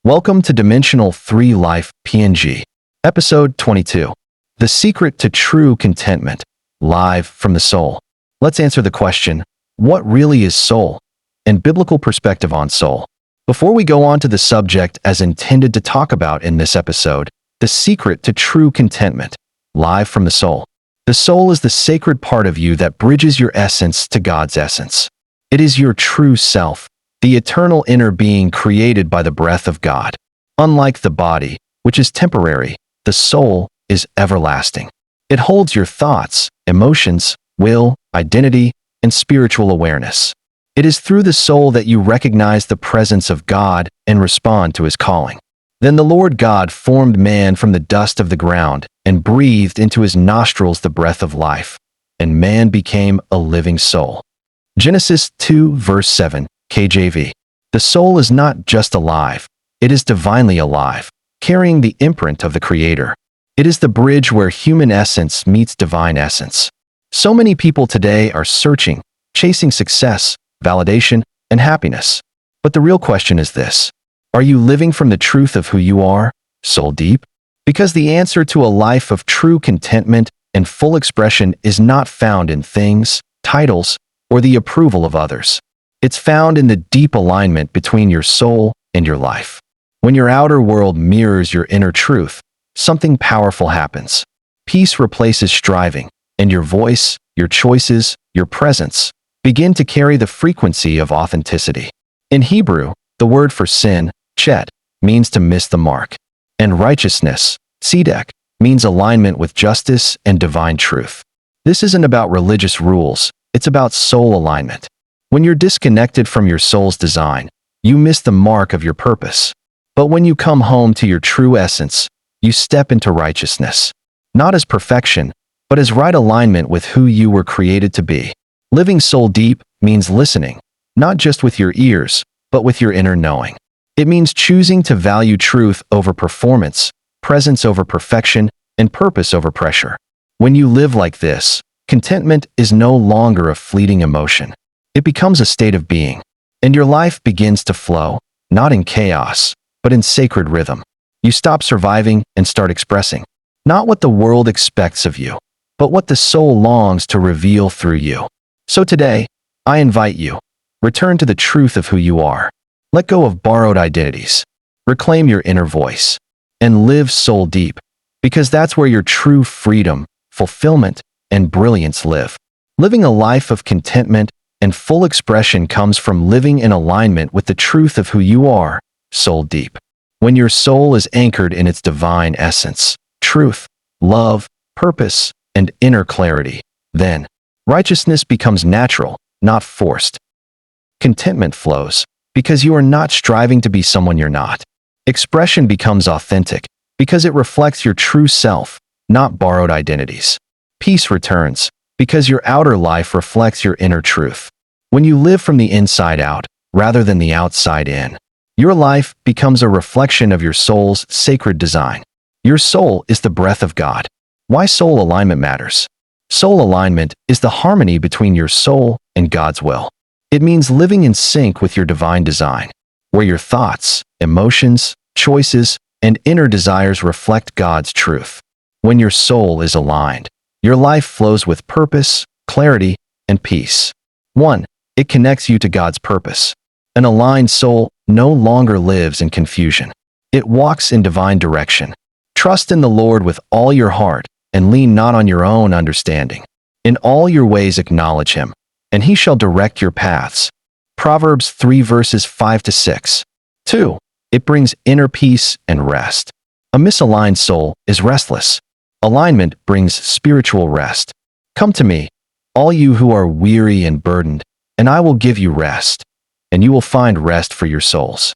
Welcome to Dimensional 3 Life PNG, Episode 22. The Secret to True Contentment, live from the soul. Let's answer the question, what really is soul? And biblical perspective on soul. Before we go on to the subject as intended to talk about in this episode, the secret to true contentment, live from the soul. The soul is the sacred part of you that bridges your essence to God's essence. It is your true self, the eternal inner being created by the breath of God. Unlike the body, which is temporary, the soul is everlasting. It holds your thoughts, emotions, will, identity, and spiritual awareness. It is through the soul that you recognize the presence of God and respond to his calling. Then the Lord God formed man from the dust of the ground and breathed into his nostrils the breath of life, and man became a living soul. Genesis 2 verse 7, KJV. The soul is not just alive, it is divinely alive, carrying the imprint of the Creator. It is the bridge where human essence meets divine essence. So many people today are searching, chasing success, validation, and happiness. But the real question is this: are you living from the truth of who you are, soul deep? Because the answer to a life of true contentment and full expression is not found in things, titles, or the approval of others. It's found in the deep alignment between your soul and your life. When your outer world mirrors your inner truth, something powerful happens. Peace replaces striving, and your voice, your choices, your presence begin to carry the frequency of authenticity. In Hebrew, the word for sin, chet, means to miss the mark. And righteousness, tzedek, means alignment with justice and divine truth. This isn't about religious rules, it's about soul alignment. When you're disconnected from your soul's design, you miss the mark of your purpose. But when you come home to your true essence, you step into righteousness. Not as perfection, but as right alignment with who you were created to be. Living soul deep means listening, not just with your ears, but with your inner knowing. It means choosing to value truth over performance, presence over perfection, and purpose over pressure. When you live like this, contentment is no longer a fleeting emotion. It becomes a state of being, and your life begins to flow, not in chaos, but in sacred rhythm. You stop surviving and start expressing, not what the world expects of you, but what the soul longs to reveal through you. So today, I invite you, return to the truth of who you are. Let go of borrowed identities, reclaim your inner voice, and live soul deep, because that's where your true freedom, fulfillment, and brilliance live. Living a life of contentment and full expression comes from living in alignment with the truth of who you are, soul deep. When your soul is anchored in its divine essence, truth, love, purpose, and inner clarity, then righteousness becomes natural, not forced. Contentment flows because you are not striving to be someone you're not. Expression becomes authentic because it reflects your true self, not borrowed identities. Peace returns because your outer life reflects your inner truth. When you live from the inside out, rather than the outside in, your life becomes a reflection of your soul's sacred design. Your soul is the breath of God. Why soul alignment matters? Soul alignment is the harmony between your soul and God's will. It means living in sync with your divine design, where your thoughts, emotions, choices, and inner desires reflect God's truth. When your soul is aligned, your life flows with purpose, clarity, and peace. 1. It connects you to God's purpose. An aligned soul no longer lives in confusion. It walks in divine direction. Trust in the Lord with all your heart and lean not on your own understanding. In all your ways acknowledge him, and he shall direct your paths. Proverbs 3 verses 5 to 6. 2. It brings inner peace and rest. A misaligned soul is restless. Alignment brings spiritual rest. Come to me, all you who are weary and burdened, and I will give you rest, and you will find rest for your souls.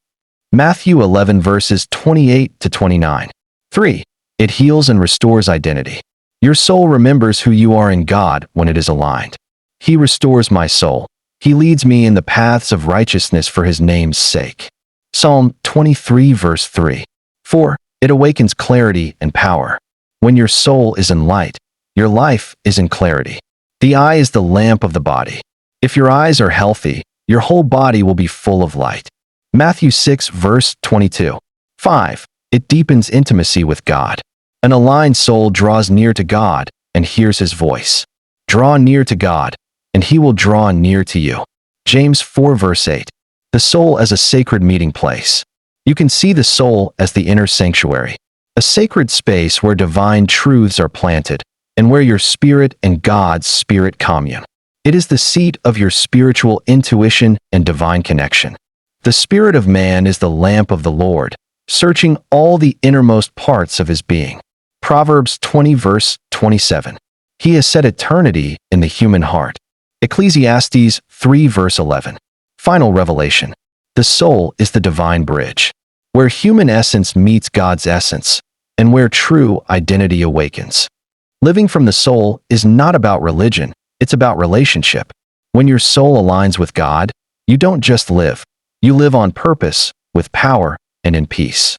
Matthew 11 verses 28 to 29. 3. It heals and restores identity. Your soul remembers who you are in God when it is aligned. He restores my soul. He leads me in the paths of righteousness for his name's sake. Psalm 23 verse 3. 4. It awakens clarity and power. When your soul is in light, your life is in clarity. The eye is the lamp of the body. If your eyes are healthy, your whole body will be full of light. Matthew 6 verse 22. 5. It deepens intimacy with God. An aligned soul draws near to God and hears his voice. Draw near to God, and he will draw near to you. James 4 verse 8. The soul as a sacred meeting place. You can see the soul as the inner sanctuary, a sacred space where divine truths are planted and where your spirit and God's spirit commune. It is the seat of your spiritual intuition and divine connection. The spirit of man is the lamp of the Lord, searching all the innermost parts of his being. Proverbs 20 verse 27. He has set eternity in the human heart. Ecclesiastes 3 verse 11. Final revelation. The soul is the divine bridge, where human essence meets God's essence, and where true identity awakens. Living from the soul is not about religion, it's about relationship. When your soul aligns with God, you don't just live, you live on purpose, with power, and in peace.